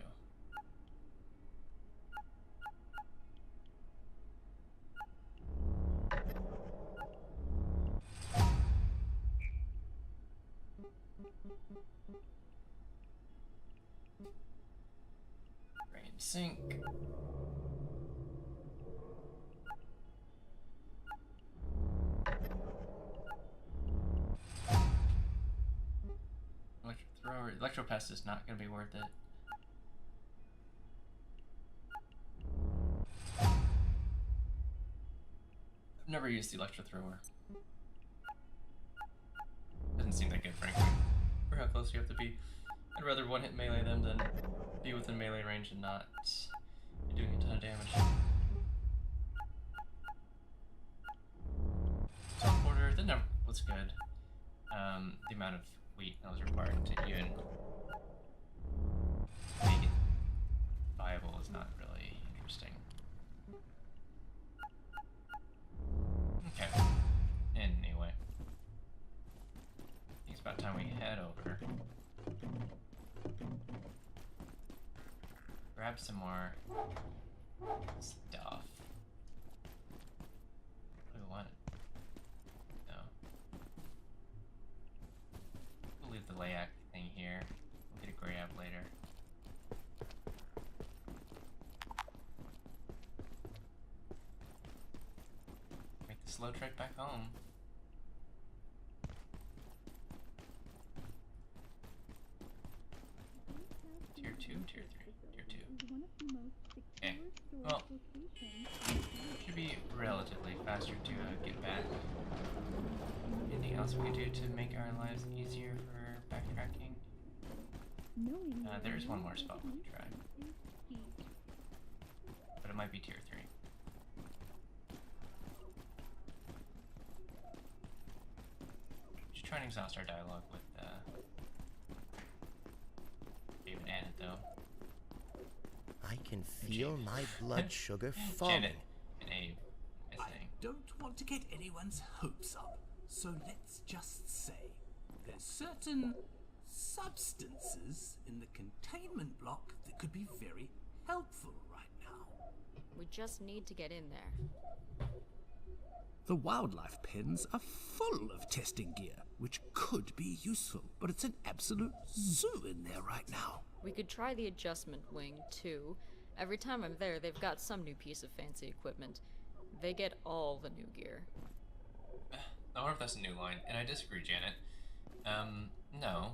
Rain sink. Thrower. Electropest is not gonna be worth it. I've never used the electro thrower. Doesn't seem that good, frankly, for how close you have to be. I'd rather one-hit melee them than be within melee range and not be doing a ton of damage. Teleporter, the number was good. The amount of wheat that was required to even make it viable is not really interesting. Okay. Anyway. I think it's about time we head over. Grab some more stuff. What do we want? No. We'll leave the Layak thing here. We'll get a grab later. Make the slow trek back home. Tier 2, Tier 3, Tier 2. Okay, well, should be relatively faster to get back. Anything else we could do to make our lives easier for backtracking? There's one more spot we can try. But it might be Tier 3. Just try and exhaust our dialogue with David and Annette, though. I can feel my blood sugar falling. Janet and Abe, I I think. don't want to get anyone's hopes up, so let's just say there's certain substances in the containment block that could be very helpful right now. We just need to get in there. The wildlife pens are full of testing gear, which could be useful, but it's an absolute zoo in there right now. We could try the adjustment wing, too. Every time I'm there, they've got some new piece of fancy equipment. They get all the new gear. I wonder if that's a new line. And I disagree, Janet. No.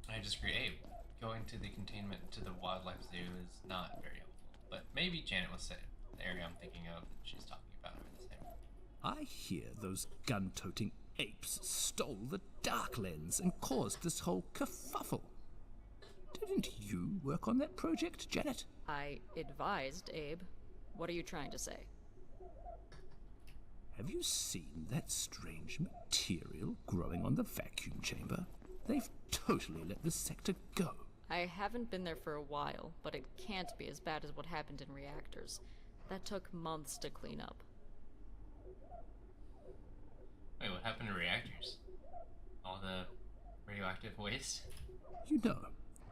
I disagree. Abe, going to the containment to the wildlife zoo is not very helpful. But maybe Janet was the area I'm thinking of that she's talking about are the same. I hear those gun-toting apes stole the dark lens and caused this whole kerfuffle. Didn't you work on that project, Janet? I advised Abe. What are you trying to say? Have you seen that strange material growing on the vacuum chamber? They've totally let this sector go. I haven't been there for a while, but it can't be as bad as what happened in reactors. That took months to clean up. Wait, what happened to reactors? All the radioactive waste? You know,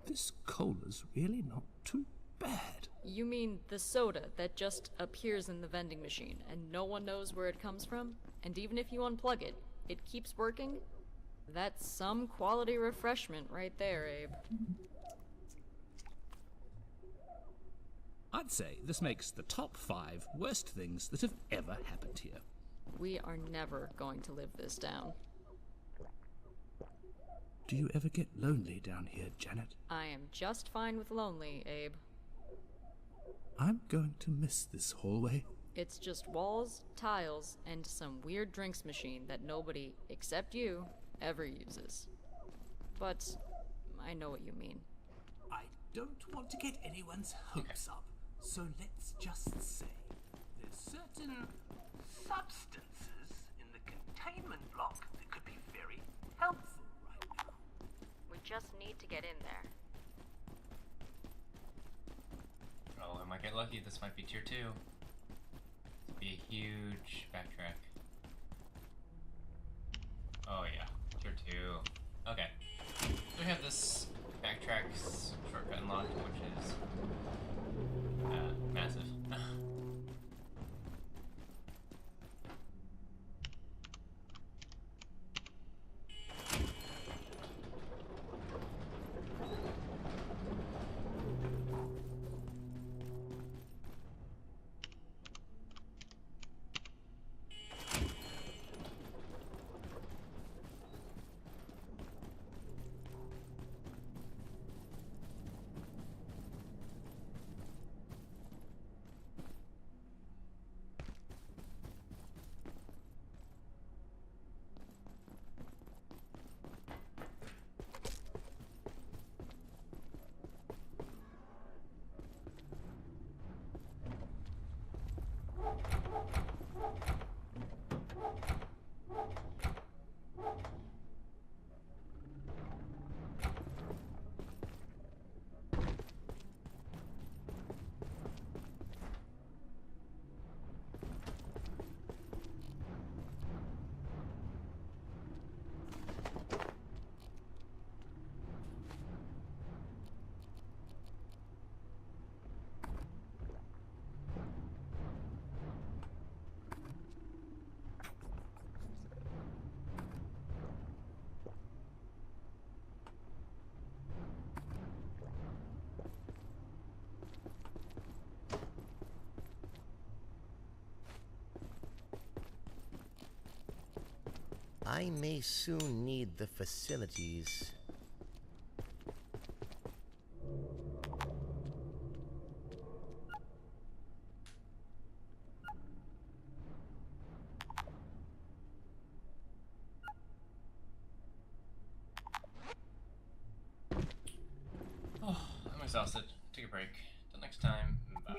this cola's really not too bad. You mean the soda that just appears in the vending machine and no one knows where it comes from? And even if you unplug it, it keeps working? That's some quality refreshment right there, Abe. I'd say this makes the top 5 worst things that have ever happened here. We are never going to live this down. Do you ever get lonely down here, Janet? I am just fine with lonely, Abe. I'm going to miss this hallway. It's just walls, tiles, and some weird drinks machine that nobody, except you, ever uses. But I know what you mean. I don't want to get anyone's hopes up, so let's just say there's certain substances in the containment block that could be very helpful right now. We just need to get in there. Oh, I might get lucky. This might be tier 2. This be a huge backtrack. Oh yeah, tier 2. Okay. So we have this backtrack shortcut unlocked, which is massive. I may soon need the facilities. Oh, I'm exhausted. Take a break. Till next time. Bye.